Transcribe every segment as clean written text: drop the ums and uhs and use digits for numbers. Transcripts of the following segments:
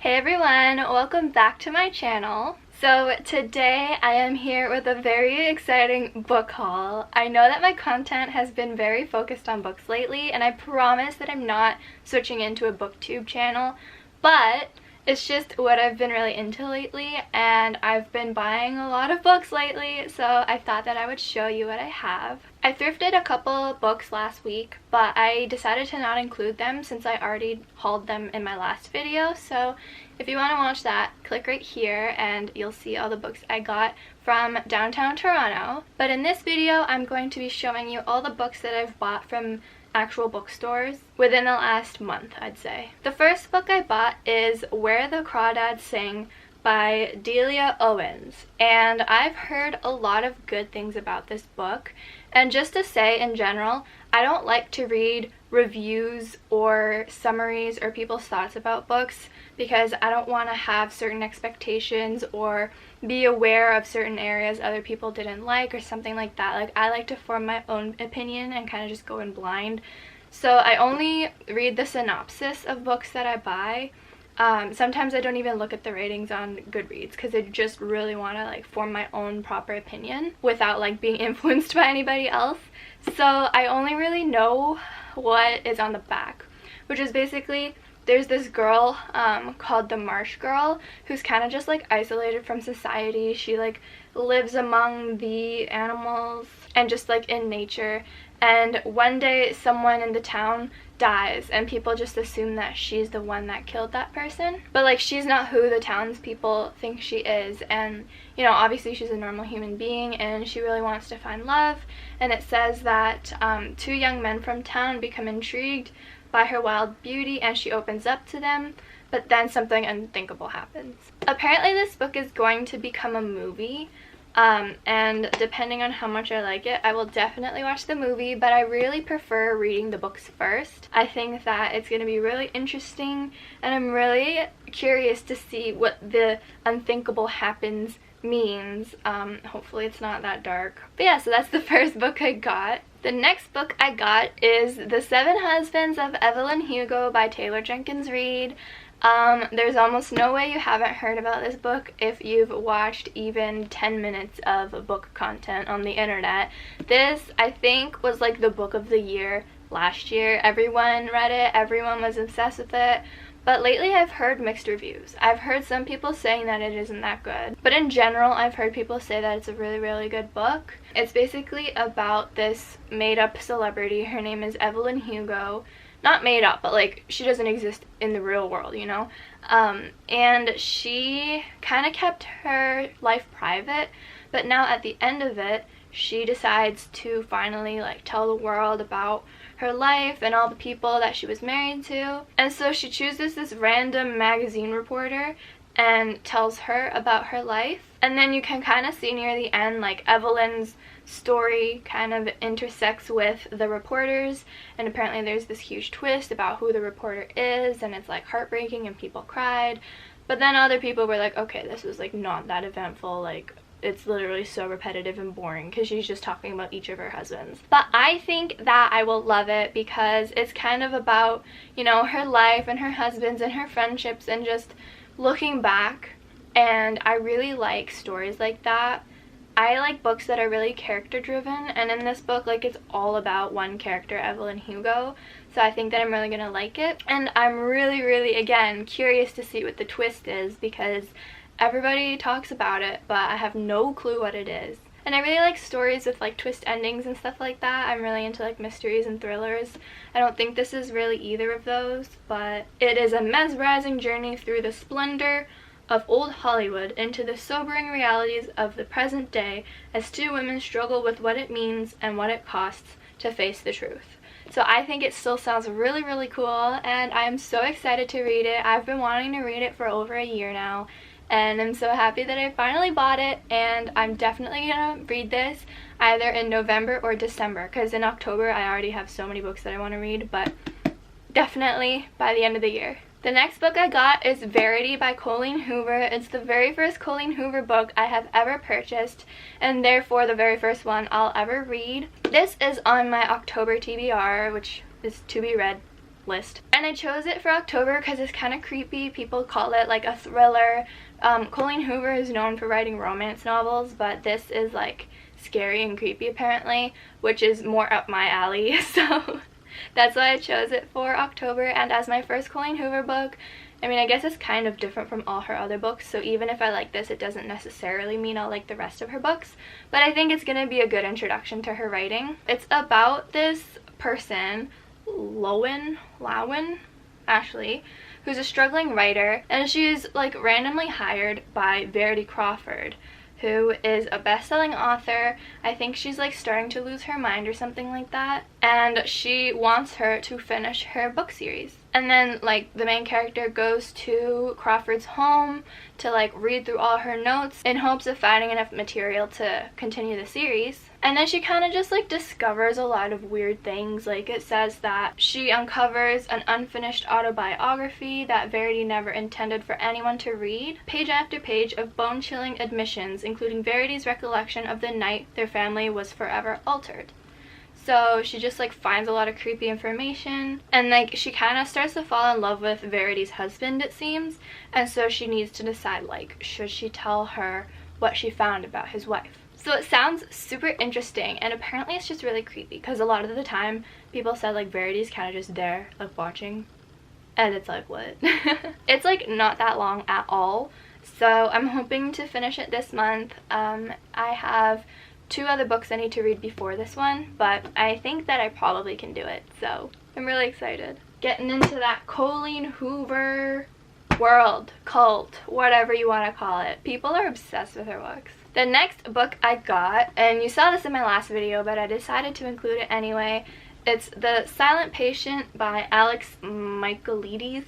Hey everyone, welcome back to my channel. So today I am here with a very exciting book haul. I know that my content has been very focused on books lately, and I promise that I'm not switching into a booktube channel, but it's just what I've been really into lately, and I've been buying a lot of books lately, so I thought that I would show you what I have. I thrifted a couple books last week, but I decided to not include them since I already hauled them in my last video, so if you want to watch that, click right here and you'll see all the books I got from downtown Toronto. But in this video, I'm going to be showing you all the books that I've bought from actual bookstores within the last month, I'd say. The first book I bought is Where the Crawdads Sing by Delia Owens, and I've heard a lot of good things about this book. And just to say, in general, I don't like to read reviews or summaries or people's thoughts about books because I don't want to have certain expectations or be aware of certain areas other people didn't like or something like that. Like, I like to form my own opinion and kind of just go in blind. So I only read the synopsis of books that I buy. Sometimes I don't even look at the ratings on Goodreads because I just really want to like form my own proper opinion without like being influenced by anybody else. So I only really know what is on the back, which is basically there's this girl called the Marsh Girl who's kind of just like isolated from society. She like lives among the animals and just like in nature, and one day someone in the town dies and people just assume that she's the one that killed that person, but like she's not who the townspeople think she is. And you know, obviously she's a normal human being and she really wants to find love, and it says that two young men from town become intrigued by her wild beauty and she opens up to them, but then something unthinkable happens. Apparently this book is going to become a movie, and depending on how much I like it, I will definitely watch the movie, but I really prefer reading the books first. I think that it's going to be really interesting, and I'm really curious to see what the unthinkable happens means. Hopefully it's not that dark. But yeah, so that's the first book I got. The next book I got is The Seven Husbands of Evelyn Hugo by Taylor Jenkins Reid. There's almost no way you haven't heard about this book if you've watched even 10 minutes of book content on the internet. This, I think, was like the book of the year last year. Everyone read it, everyone was obsessed with it. But lately I've heard mixed reviews. I've heard some people saying that it isn't that good. But in general, I've heard people say that it's a really, really good book. It's basically about this made-up celebrity. Her name is Evelyn Hugo. Not made up, but like she doesn't exist in the real world, you know? And she kind of kept her life private, but now at the end of it, she decides to finally like tell the world about her life and all the people that she was married to. And so she chooses this random magazine reporter and tells her about her life. And then you can kind of see near the end like Evelyn's story kind of intersects with the reporters, and apparently there's this huge twist about who the reporter is, and it's like heartbreaking and people cried. But then other people were like, okay, this was like not that eventful, like it's literally so repetitive and boring because she's just talking about each of her husbands. But I think that I will love it because it's kind of about, you know, her life and her husbands and her friendships and just looking back. And I really like stories like that. I like books that are really character driven, and in this book, like, it's all about one character, Evelyn Hugo, so I think that I'm really gonna like it. And I'm really, again, curious to see what the twist is because everybody talks about it, but I have no clue what it is. And I really like stories with like twist endings and stuff like that. I'm really into like mysteries and thrillers. I don't think this is really either of those, but it is a mesmerizing journey through the splendor of old Hollywood into the sobering realities of the present day as two women struggle with what it means and what it costs to face the truth. So I think it still sounds really cool, and I'm so excited to read it. I've been wanting to read it for over a year now, and I'm so happy that I finally bought it, and I'm definitely gonna read this either in November or December because in October I already have so many books that I want to read, but definitely by the end of the year. The next book I got is Verity by Colleen Hoover. It's the very first Colleen Hoover book I have ever purchased, and therefore the very first one I'll ever read. This is on my October TBR, which is to be read list. And I chose it for October because it's kind of creepy. People call it like a thriller. Colleen Hoover is known for writing romance novels, but this is like scary and creepy apparently, which is more up my alley. So that's why I chose it for October. And as my first Colleen Hoover book, I mean, I guess it's kind of different from all her other books, so even if I like this, it doesn't necessarily mean I'll like the rest of her books, but I think it's going to be a good introduction to her writing. It's about this person, Lowen, Ashley, who's a struggling writer, and she's like randomly hired by Verity Crawford, who is a best-selling author. I think she's like starting to lose her mind or something like that, and she wants her to finish her book series. And then like the main character goes to Crawford's home to like read through all her notes in hopes of finding enough material to continue the series. And then she kind of just like discovers a lot of weird things. Like it says that she uncovers an unfinished autobiography that Verity never intended for anyone to read. Page after page of bone-chilling admissions, including Verity's recollection of the night their family was forever altered. So she just like finds a lot of creepy information, and like she kind of starts to fall in love with Verity's husband, it seems, and so she needs to decide like should she tell her what she found about his wife. So it sounds super interesting, and apparently it's just really creepy because a lot of the time people said like Verity's kind of just there like watching, and it's like what? It's like not that long at all, so I'm hoping to finish it this month. I have 2 other books I need to read before this one, but I think that I probably can do it, so I'm really excited. Getting into that Colleen Hoover world, cult, whatever you want to call it. People are obsessed with her books. The next book I got, and you saw this in my last video, but I decided to include it anyway, it's The Silent Patient by Alex Michaelides.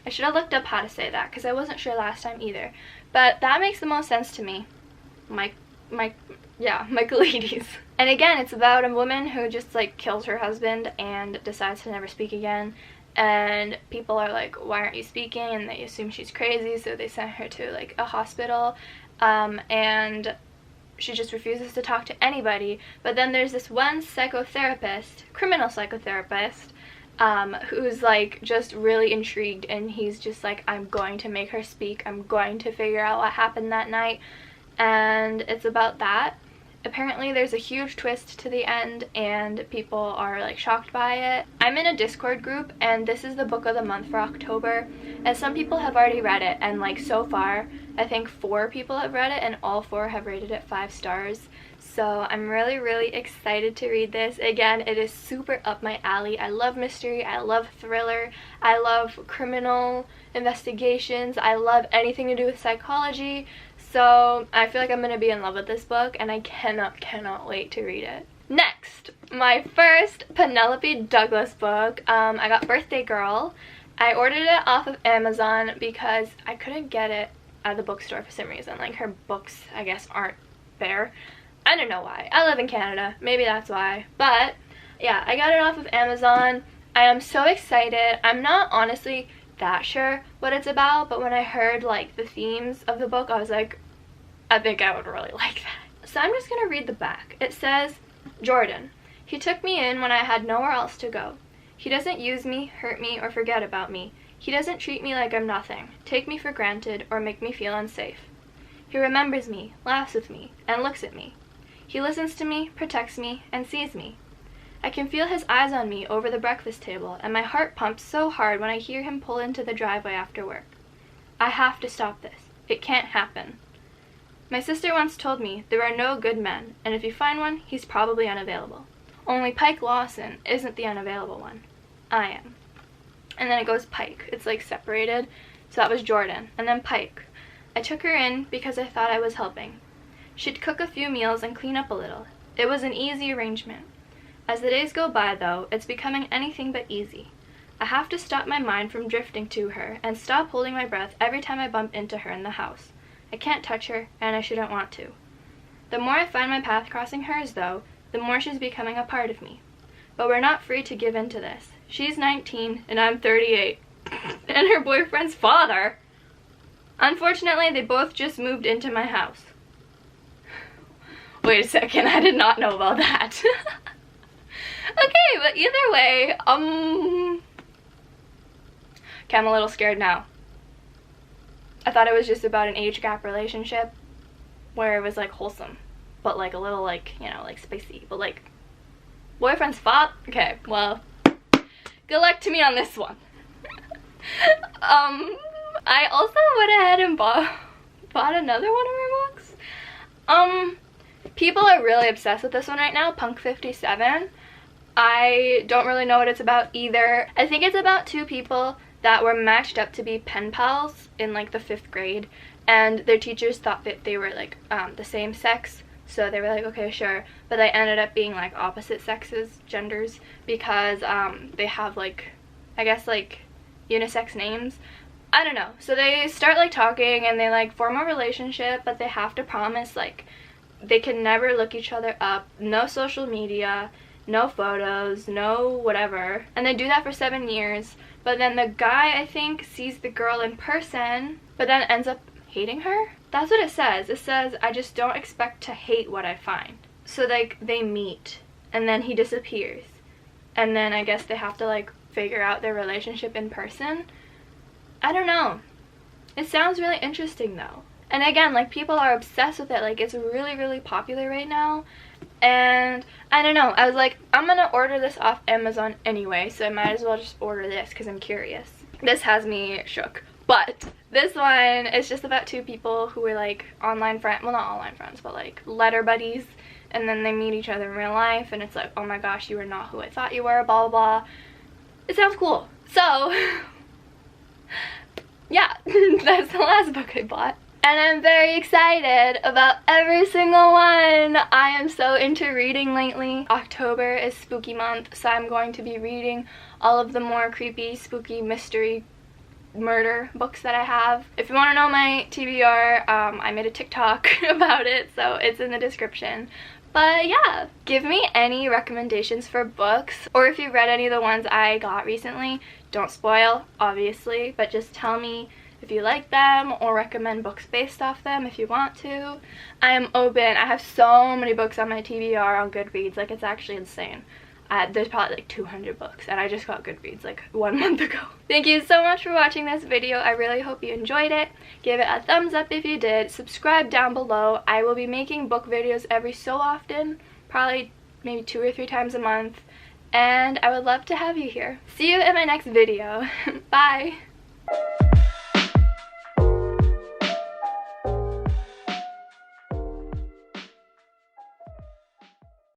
I should have looked up how to say that because I wasn't sure last time either, but that makes the most sense to me. Michaelides. And again, it's about a woman who just like kills her husband and decides to never speak again, and people are like, why aren't you speaking? And they assume she's crazy, so they sent her to like a hospital, and she just refuses to talk to anybody. But then there's this one criminal psychotherapist, who's like just really intrigued, and he's just like, I'm going to make her speak, I'm going to figure out what happened that night. And it's about that. Apparently there's a huge twist to the end, and people are like shocked by it. I'm in a Discord group, and this is the book of the month for October, and some people have already read it, and like so far I think 4 people have read it, and all 4 have rated it 5 stars. So I'm really excited to read this. Again, it is super up my alley. I love mystery, I love thriller, I love criminal investigations, I love anything to do with psychology. So I feel like I'm gonna be in love with this book, and I cannot wait to read it. Next, my first Penelope Douglas book. I got Birthday Girl. I ordered it off of Amazon because I couldn't get it at the bookstore for some reason. Like her books, I guess, aren't there. I don't know why. I live in Canada. Maybe that's why. But yeah, I got it off of Amazon. I am so excited. I'm not honestly that sure what it's about, but when I heard like the themes of the book, I was like, I think I would really like that. So I'm just gonna read the back. It says, Jordan. He took me in when I had nowhere else to go. He doesn't use me, hurt me, or forget about me. He doesn't treat me like I'm nothing, take me for granted, or make me feel unsafe. He remembers me, laughs with me, and looks at me. He listens to me, protects me, and sees me. I can feel his eyes on me over the breakfast table, and my heart pumps so hard when I hear him pull into the driveway after work. I have to stop this. It can't happen. My sister once told me there are no good men, and if you find one, he's probably unavailable. Only Pike Lawson isn't the unavailable one. I am. And then it goes Pike. It's like separated. So that was Jordan. And then Pike. I took her in because I thought I was helping. She'd cook a few meals and clean up a little. It was an easy arrangement. As the days go by, though, it's becoming anything but easy. I have to stop my mind from drifting to her and stop holding my breath every time I bump into her in the house. I can't touch her, and I shouldn't want to. The more I find my path crossing hers, though, the more she's becoming a part of me. But we're not free to give in to this. She's 19, and I'm 38. And her boyfriend's father. Unfortunately, they both just moved into my house. Wait a second, I did not know about that. Okay, but either way, Okay, I'm a little scared now. I thought it was just about an age gap relationship where it was like wholesome, but like a little like, you know, like spicy, but like boyfriend's fought. Okay, well, good luck to me on this one. I also went ahead and bought another one of her books. People are really obsessed with this one right now, Punk 57. I don't really know what it's about either. I think it's about two people that were matched up to be pen pals in like the 5th grade, and their teachers thought that they were like the same sex, so they were like, okay, sure, but they ended up being like opposite sexes, genders, because they have like, I guess like unisex names. I don't know. So they start like talking and they like form a relationship, but they have to promise like they can never look each other up, no social media, no photos, no whatever. And they do that for 7 years. But then the guy, I think, sees the girl in person, but then ends up hating her. That's what it says. It says, I just don't expect to hate what I find. So like they meet and then he disappears. And then I guess they have to like figure out their relationship in person. I don't know. It sounds really interesting though. And again, like people are obsessed with it. Like it's really, really popular right now. And I don't know. I was like, I'm gonna order this off Amazon anyway, so I might as well just order this because I'm curious. This has me shook. But this one is just about two people who were like online friends. Well, not online friends, but like letter buddies. And then they meet each other in real life and it's like, oh my gosh, you are not who I thought you were, blah, blah, blah. It sounds cool. So, yeah, that's the last book I bought. And I'm very excited about every single one. I am so into reading lately. October is spooky month, so I'm going to be reading all of the more creepy, spooky, mystery, murder books that I have. If you want to know my TBR, I made a TikTok about it, so it's in the description. But yeah, give me any recommendations for books, or if you read any of the ones I got recently. Don't spoil, obviously, but just tell me if you like them or recommend books based off them if you want to. I am open. I have so many books on my TBR on Goodreads, like it's actually insane. There's probably like 200 books and I just got Goodreads like 1 month ago. Thank you so much for watching this video. I really hope you enjoyed it. Give it a thumbs up if you did. Subscribe down below. I will be making book videos every so often, probably maybe 2 or 3 times a month, and I would love to have you here. See you in my next video. Bye!